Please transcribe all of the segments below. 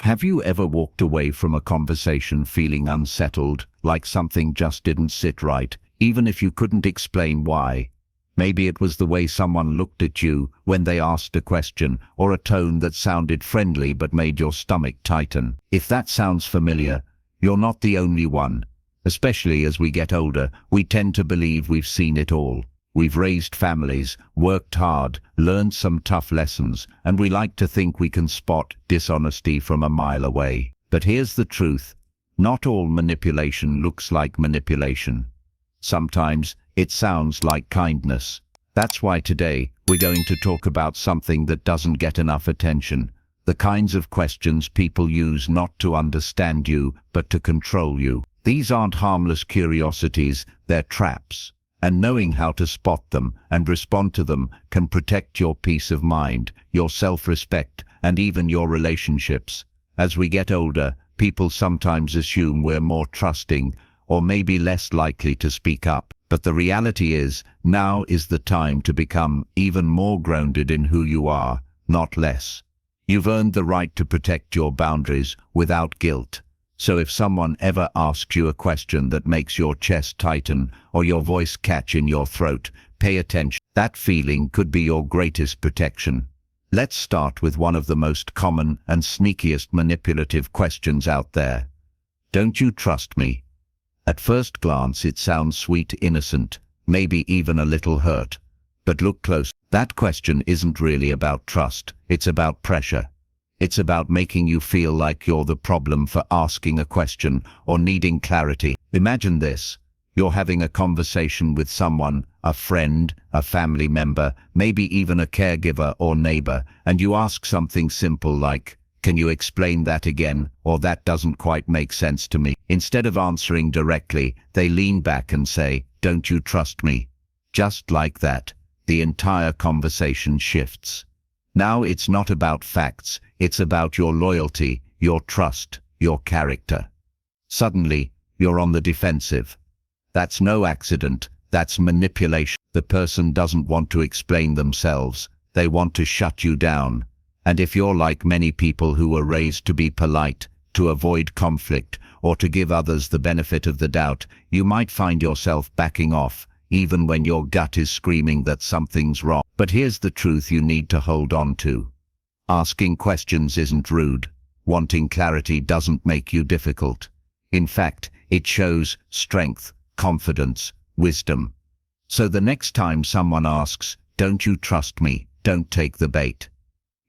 Have you ever walked away from a conversation feeling unsettled, like something just didn't sit right, even if you couldn't explain why? Maybe it was the way someone looked at you when they asked a question, or a tone that sounded friendly but made your stomach tighten. If that sounds familiar, you're not the only one. Especially as we get older, we tend to believe we've seen it all. We've raised families, worked hard, learned some tough lessons, and we like to think we can spot dishonesty from a mile away. But here's the truth. Not all manipulation looks like manipulation. Sometimes it sounds like kindness. That's why today we're going to talk about something that doesn't get enough attention. The kinds of questions people use not to understand you, but to control you. These aren't harmless curiosities, they're traps. And knowing how to spot them and respond to them can protect your peace of mind, your self-respect, and even your relationships. As we get older, people sometimes assume we're more trusting or maybe less likely to speak up. But the reality is, now is the time to become even more grounded in who you are, not less. You've earned the right to protect your boundaries without guilt. So if someone ever asks you a question that makes your chest tighten or your voice catch in your throat, pay attention. That feeling could be your greatest protection. Let's start with one of the most common and sneakiest manipulative questions out there. Don't you trust me? At first glance it sounds sweet, innocent, maybe even a little hurt. But look close. That question isn't really about trust, it's about pressure. It's about making you feel like you're the problem for asking a question or needing clarity. Imagine this. You're having a conversation with someone, a friend, a family member, maybe even a caregiver or neighbor, and you ask something simple like, "Can you explain that again?" or "That doesn't quite make sense to me." Instead of answering directly, they lean back and say, "Don't you trust me?" Just like that, the entire conversation shifts. Now it's not about facts, it's about your loyalty, your trust, your character. Suddenly, you're on the defensive. That's no accident, that's manipulation. The person doesn't want to explain themselves, they want to shut you down. And if you're like many people who were raised to be polite, to avoid conflict, or to give others the benefit of the doubt, you might find yourself backing off, even when your gut is screaming that something's wrong. But here's the truth you need to hold on to. Asking questions isn't rude. Wanting clarity doesn't make you difficult. In fact, it shows strength, confidence, wisdom. So the next time someone asks, "Don't you trust me?" don't take the bait.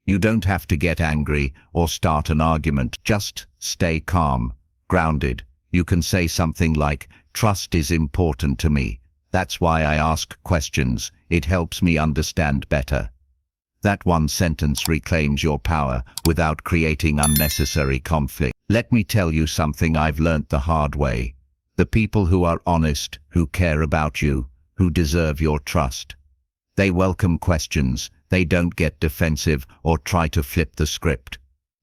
You don't have to get angry or start an argument. Just stay calm, grounded. You can say something like, "Trust is important to me. That's why I ask questions. It helps me understand better." That one sentence reclaims your power without creating unnecessary conflict. Let me tell you something I've learnt the hard way. The people who are honest, who care about you, who deserve your trust. They welcome questions, they don't get defensive or try to flip the script.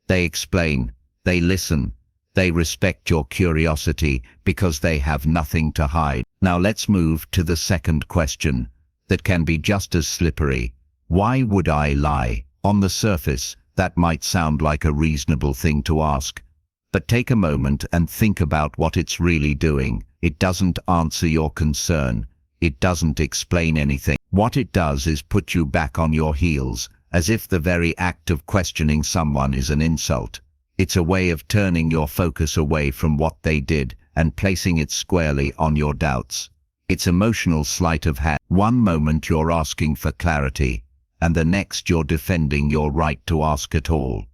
They explain, they listen, they respect your curiosity because they have nothing to hide. Now let's move to the second question that can be just as slippery. Why would I lie? On the surface, that might sound like a reasonable thing to ask. But take a moment and think about what it's really doing. It doesn't answer your concern. It doesn't explain anything. What it does is put you back on your heels, as if the very act of questioning someone is an insult. It's a way of turning your focus away from what they did and placing it squarely on your doubts. It's emotional sleight of hand. One moment you're asking for clarity, and the next you're defending your right to ask at all.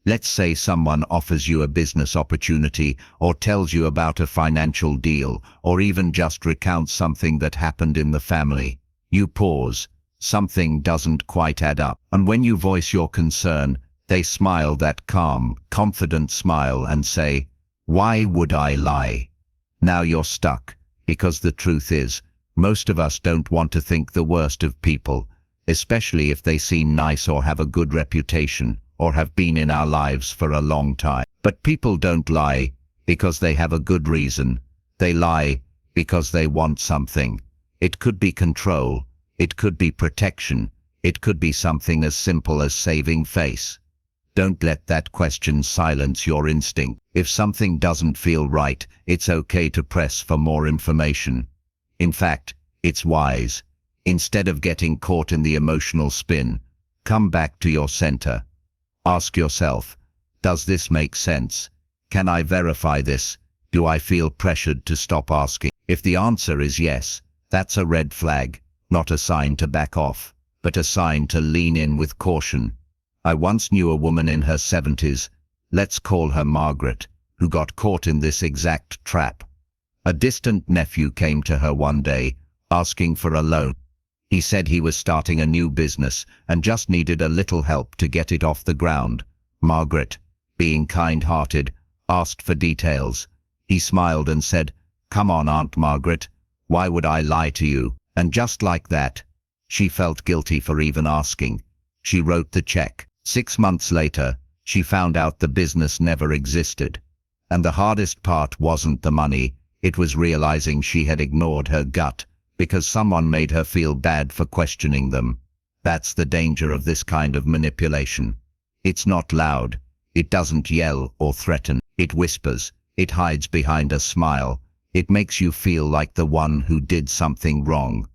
Let's say someone offers you a business opportunity or tells you about a financial deal or even just recounts something that happened in the family. You pause. Something doesn't quite add up. And when you voice your concern, they smile that calm, confident smile and say, "Why would I lie?" Now you're stuck, because the truth is, most of us don't want to think the worst of people, especially if they seem nice or have a good reputation, or have been in our lives for a long time. But people don't lie because they have a good reason. They lie because they want something. It could be control, it could be protection, it could be something as simple as saving face. Don't let that question silence your instinct. If something doesn't feel right, it's okay to press for more information. In fact, it's wise. Instead of getting caught in the emotional spin, come back to your center. Ask yourself, does this make sense? Can I verify this? Do I feel pressured to stop asking? If the answer is yes, that's a red flag, not a sign to back off, but a sign to lean in with caution. I once knew a woman in her 70s, let's call her Margaret, who got caught in this exact trap. A distant nephew came to her one day, asking for a loan. He said he was starting a new business and just needed a little help to get it off the ground. Margaret, being kind-hearted, asked for details. He smiled and said, "Come on, Aunt Margaret, why would I lie to you?" And just like that, she felt guilty for even asking. She wrote the check. 6 months later, she found out the business never existed. And the hardest part wasn't the money, it was realizing she had ignored her gut, because someone made her feel bad for questioning them. That's the danger of this kind of manipulation. It's not loud, it doesn't yell or threaten, it whispers, it hides behind a smile, it makes you feel like the one who did something wrong.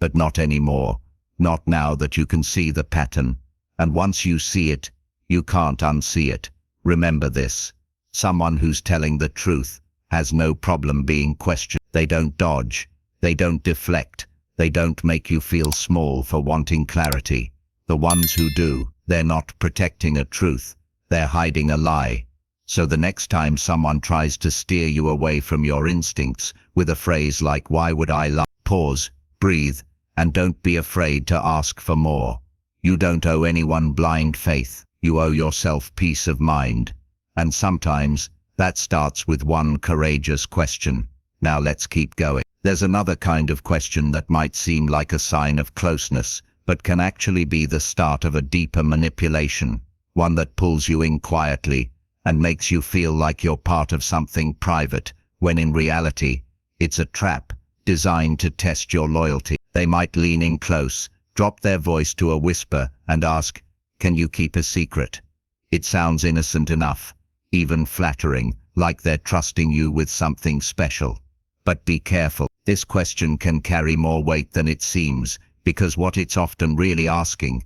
But not anymore, not now that you can see the pattern. And once you see it, you can't unsee it. Remember this. Someone who's telling the truth has no problem being questioned. They don't dodge. They don't deflect. They don't make you feel small for wanting clarity. The ones who do, they're not protecting a truth. They're hiding a lie. So the next time someone tries to steer you away from your instincts with a phrase like, "Why would I lie?" Pause, breathe, and don't be afraid to ask for more. You don't owe anyone blind faith. You owe yourself peace of mind. And sometimes, that starts with one courageous question. Now let's keep going. There's another kind of question that might seem like a sign of closeness, but can actually be the start of a deeper manipulation, one that pulls you in quietly and makes you feel like you're part of something private, when in reality, it's a trap designed to test your loyalty. They might lean in close, drop their voice to a whisper, and ask, "Can you keep a secret?" It sounds innocent enough, even flattering, like they're trusting you with something special. But be careful. This question can carry more weight than it seems, because what it's often really asking,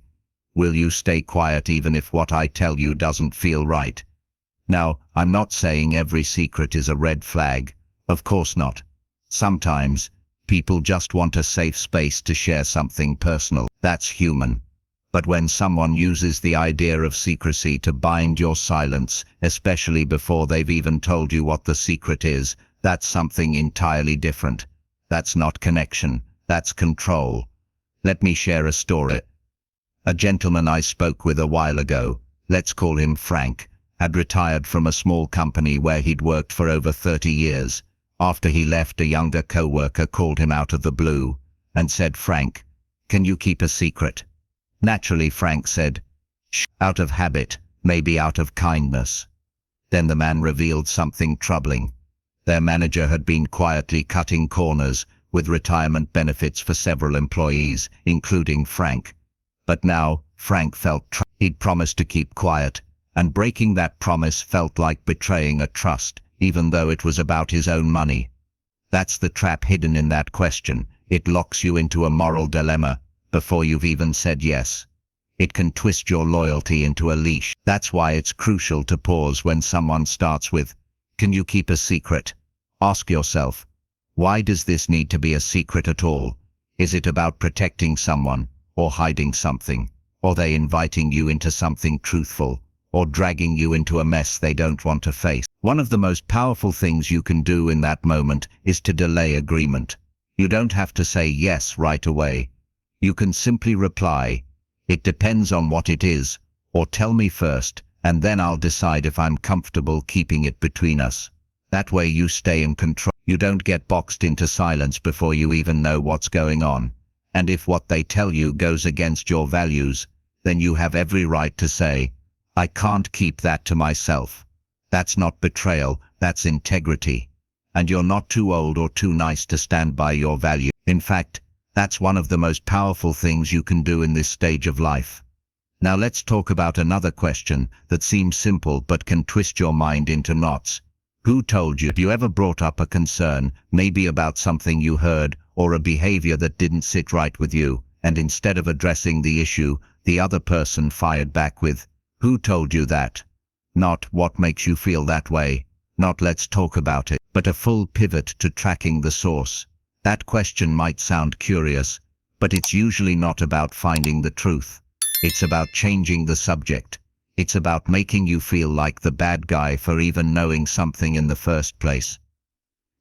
will you stay quiet even if what I tell you doesn't feel right? Now, I'm not saying every secret is a red flag. Of course not. Sometimes, people just want a safe space to share something personal. That's human. But when someone uses the idea of secrecy to bind your silence, especially before they've even told you what the secret is, that's something entirely different. That's not connection, that's control. Let me share a story. A gentleman I spoke with a while ago, let's call him Frank, had retired from a small company where he'd worked for over 30 years. After he left, a younger co-worker called him out of the blue and said, "Frank, can you keep a secret?" Naturally, Frank said, "Shh," out of habit, maybe out of kindness. Then the man revealed something troubling. Their manager had been quietly cutting corners with retirement benefits for several employees, including Frank. But now, Frank felt he'd promised to keep quiet, and breaking that promise felt like betraying a trust, even though it was about his own money. That's the trap hidden in that question. It locks you into a moral dilemma before you've even said yes. It can twist your loyalty into a leash. That's why it's crucial to pause when someone starts with, "Can you keep a secret?" Ask yourself, why does this need to be a secret at all? Is it about protecting someone, or hiding something? Or are they inviting you into something truthful, or dragging you into a mess they don't want to face? One of the most powerful things you can do in that moment is to delay agreement. You don't have to say yes right away. You can simply reply, "It depends on what it is," or "Tell me first, and then I'll decide if I'm comfortable keeping it between us." That way you stay in control. You don't get boxed into silence before you even know what's going on. And if what they tell you goes against your values, then you have every right to say, "I can't keep that to myself." That's not betrayal, that's integrity. And you're not too old or too nice to stand by your value. In fact, that's one of the most powerful things you can do in this stage of life. Now let's talk about another question that seems simple but can twist your mind into knots. Who told you? Have you ever brought up a concern, maybe about something you heard, or a behavior that didn't sit right with you, and instead of addressing the issue, the other person fired back with, "Who told you that?" Not "What makes you feel that way?" Not "Let's talk about it," but a full pivot to tracking the source. That question might sound curious, but it's usually not about finding the truth. It's about changing the subject. It's about making you feel like the bad guy for even knowing something in the first place.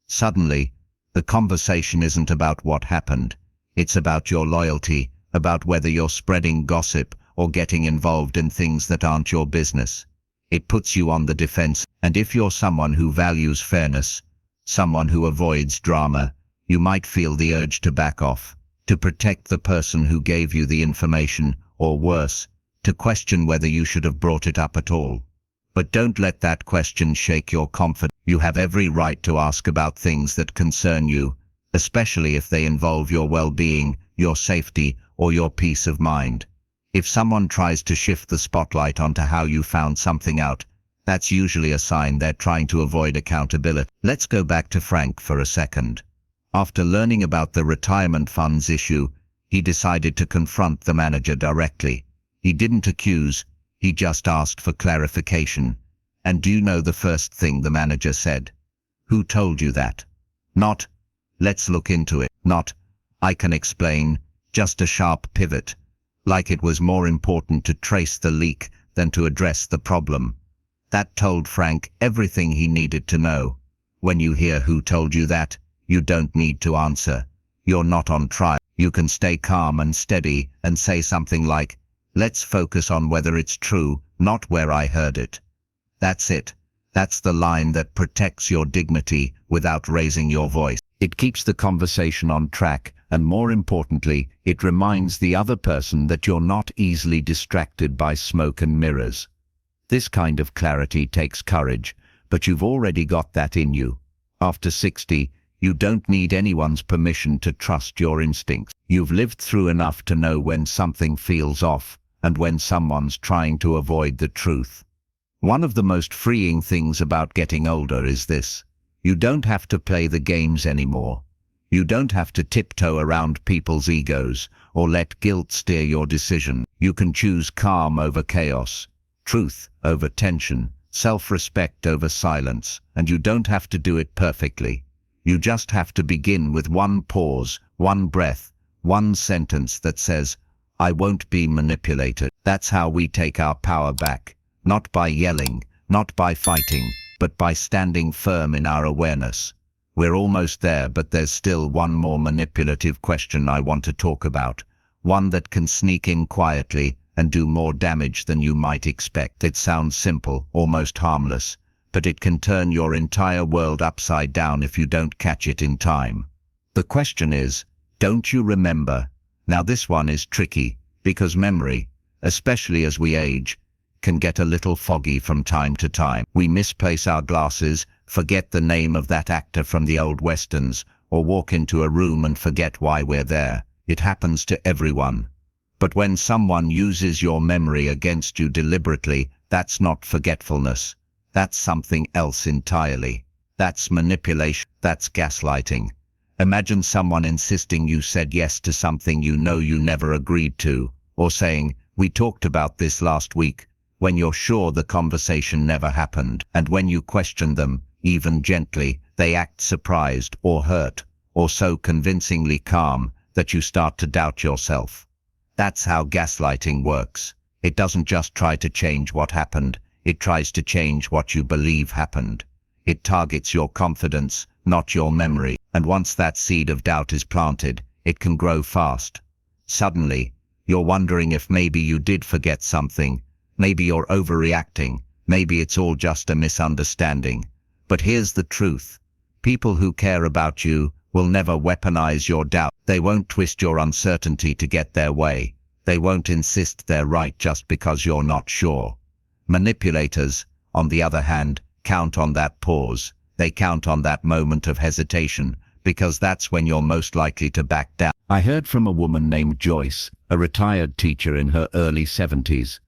Suddenly, the conversation isn't about what happened. It's about your loyalty, about whether you're spreading gossip or getting involved in things that aren't your business. It puts you on the defense, and if you're someone who values fairness, someone who avoids drama, you might feel the urge to back off, to protect the person who gave you the information, or worse, to question whether you should have brought it up at all. But don't let that question shake your confidence. You have every right to ask about things that concern you, especially if they involve your well-being, your safety, or your peace of mind. If someone tries to shift the spotlight onto how you found something out, that's usually a sign they're trying to avoid accountability. Let's go back to Frank for a second. After learning about the retirement funds issue, he decided to confront the manager directly. He didn't accuse, he just asked for clarification. And do you know the first thing the manager said? "Who told you that?" Not, "Let's look into it." Not, "I can explain," just a sharp pivot. Like it was more important to trace the leak than to address the problem. That told Frank everything he needed to know. When you hear "Who told you that?" you don't need to answer. You're not on trial. You can stay calm and steady and say something like, "Let's focus on whether it's true, not where I heard it." That's it. That's the line that protects your dignity without raising your voice. It keeps the conversation on track, and more importantly, it reminds the other person that you're not easily distracted by smoke and mirrors. This kind of clarity takes courage, but you've already got that in you. After 60, you don't need anyone's permission to trust your instincts. You've lived through enough to know when something feels off, and when someone's trying to avoid the truth. One of the most freeing things about getting older is this. You don't have to play the games anymore. You don't have to tiptoe around people's egos, or let guilt steer your decision. You can choose calm over chaos, truth over tension, self-respect over silence, and you don't have to do it perfectly. You just have to begin with one pause, one breath, one sentence that says, "I won't be manipulated." That's how we take our power back. Not by yelling, not by fighting, but by standing firm in our awareness. We're almost there, but there's still one more manipulative question I want to talk about. One that can sneak in quietly and do more damage than you might expect. It sounds simple, almost harmless, but it can turn your entire world upside down if you don't catch it in time. The question is, don't you remember? Now this one is tricky, because memory, especially as we age, can get a little foggy from time to time. We misplace our glasses, forget the name of that actor from the old westerns, or walk into a room and forget why we're there. It happens to everyone. But when someone uses your memory against you deliberately, that's not forgetfulness. That's something else entirely. That's manipulation. That's gaslighting. Imagine someone insisting you said yes to something you know you never agreed to, or saying, "We talked about this last week," when you're sure the conversation never happened. And when you question them, even gently, they act surprised or hurt, or so convincingly calm that you start to doubt yourself. That's how gaslighting works. It doesn't just try to change what happened, it tries to change what you believe happened. It targets your confidence, not your memory. And once that seed of doubt is planted, it can grow fast. Suddenly, you're wondering if maybe you did forget something, maybe you're overreacting, maybe it's all just a misunderstanding. But here's the truth. People who care about you will never weaponize your doubt. They won't twist your uncertainty to get their way. They won't insist they're right just because you're not sure. Manipulators, on the other hand, count on that pause. They count on that moment of hesitation, because that's when you're most likely to back down. I heard from a woman named Joyce, a retired teacher in her early 70s.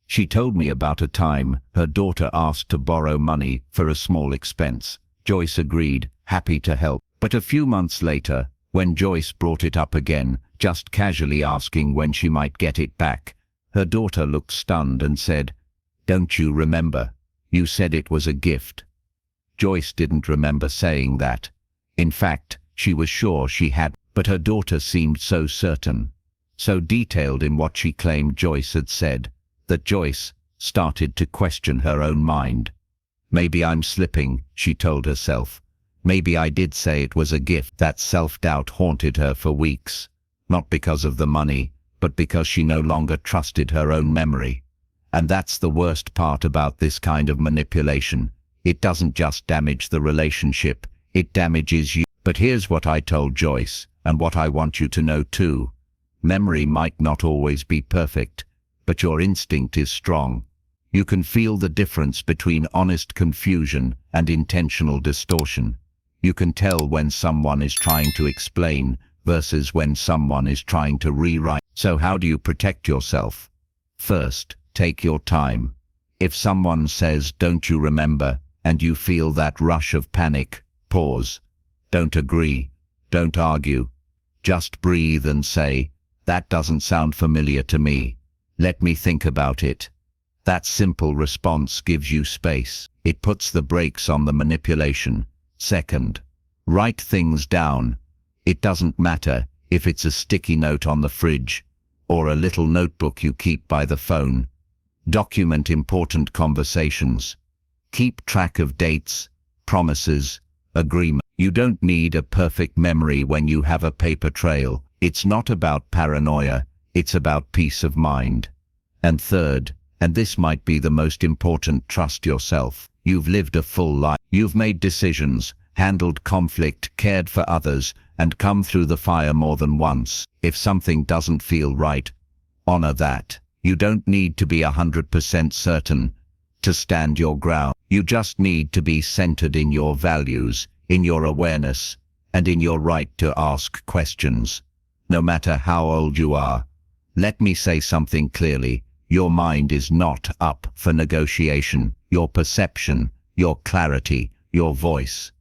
She told me about a time her daughter asked to borrow money for a small expense. Joyce agreed, happy to help. But a few months later, when Joyce brought it up again, just casually asking when she might get it back, her daughter looked stunned and said, "Don't you remember? You said it was a gift." Joyce didn't remember saying that. In fact, she was sure she had, but her daughter seemed so certain, so detailed in what she claimed Joyce had said, that Joyce started to question her own mind. "Maybe I'm slipping," she told herself. "Maybe I did say it was a gift." That self-doubt haunted her for weeks, not because of the money, but because she no longer trusted her own memory. And that's the worst part about this kind of manipulation. It doesn't just damage the relationship, it damages you. But here's what I told Joyce, and what I want you to know too. Memory might not always be perfect, but your instinct is strong. You can feel the difference between honest confusion and intentional distortion. You can tell when someone is trying to explain versus when someone is trying to rewrite. So how do you protect yourself? First, take your time. If someone says, "Don't you remember?" and you feel that rush of panic, pause. Don't agree. Don't argue. Just breathe and say, "That doesn't sound familiar to me. Let me think about it." That simple response gives you space. It puts the brakes on the manipulation. Second, write things down. It doesn't matter if it's a sticky note on the fridge or a little notebook you keep by the phone. Document important conversations. Keep track of dates, promises, agreements. You don't need a perfect memory when you have a paper trail. It's not about paranoia, it's about peace of mind. And third, and this might be the most important, trust yourself. You've lived a full life. You've made decisions, handled conflict, cared for others, and come through the fire more than once. If something doesn't feel right, honor that. You don't need to be 100% certain to stand your ground. You just need to be centered in your values, in your awareness, and in your right to ask questions, no matter how old you are. Let me say something clearly. Your mind is not up for negotiation. Your perception, your clarity, your voice,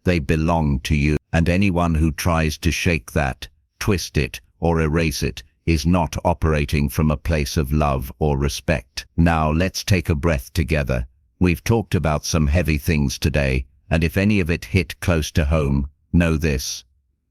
they belong to you. And anyone who tries to shake that, twist it, or erase it is not operating from a place of love or respect. Now let's take a breath together. We've talked about some heavy things today, and if any of it hit close to home, know this: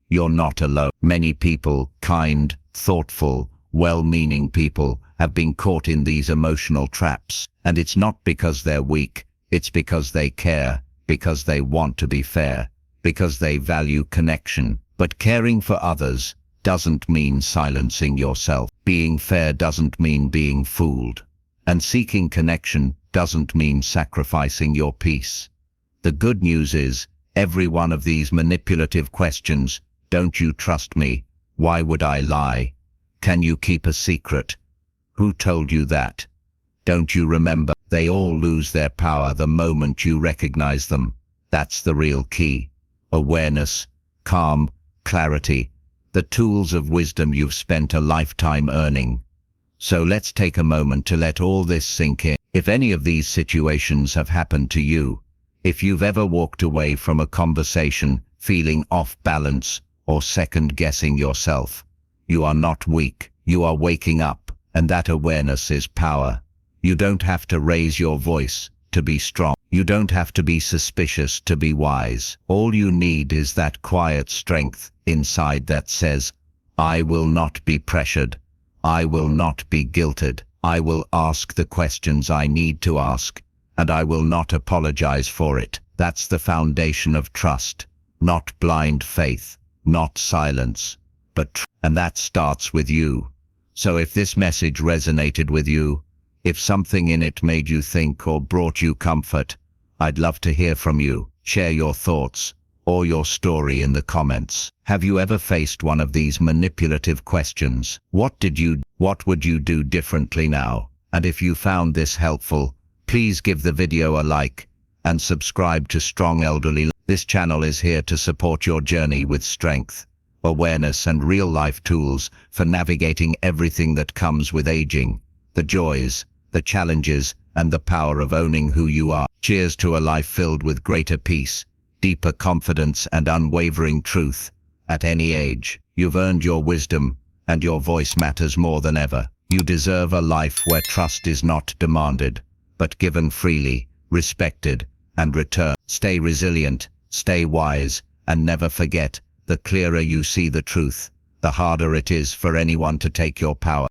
you're not alone. Many people, kind, thoughtful, well-meaning people, have been caught in these emotional traps. And it's not because they're weak, it's because they care, because they want to be fair, because they value connection. But caring for others doesn't mean silencing yourself. Being fair doesn't mean being fooled. And seeking connection doesn't mean sacrificing your peace. The good news is, every one of these manipulative questions, "Don't you trust me? Why would I lie? Can you keep a secret? Who told you that? Don't you remember?" They all lose their power the moment you recognize them. That's the real key. Awareness, calm, clarity, the tools of wisdom you've spent a lifetime earning. So let's take a moment to let all this sink in. If any of these situations have happened to you, if you've ever walked away from a conversation feeling off balance or second-guessing yourself, you are not weak, you are waking up, and that awareness is power. You don't have to raise your voice to be strong. You don't have to be suspicious to be wise. All you need is that quiet strength inside that says, "I will not be pressured. I will not be guilted. I will ask the questions I need to ask, and I will not apologize for it." That's the foundation of trust, not blind faith, not silence, but and that starts with you. So if this message resonated with you, if something in it made you think or brought you comfort, I'd love to hear from you. Share your thoughts or your story in the comments. Have you ever faced one of these manipulative questions? What would you do differently now? And if you found this helpful, please give the video a like and subscribe to Strong Elderly. This channel is here to support your journey with strength, awareness, and real-life tools for navigating everything that comes with aging, the joys, the challenges, and the power of owning who you are. Cheers to a life filled with greater peace, deeper confidence, and unwavering truth. At any age, you've earned your wisdom, and your voice matters more than ever. You deserve a life where trust is not demanded, but given freely, respected, and returned. Stay resilient, stay wise, and never forget, the clearer you see the truth, the harder it is for anyone to take your power.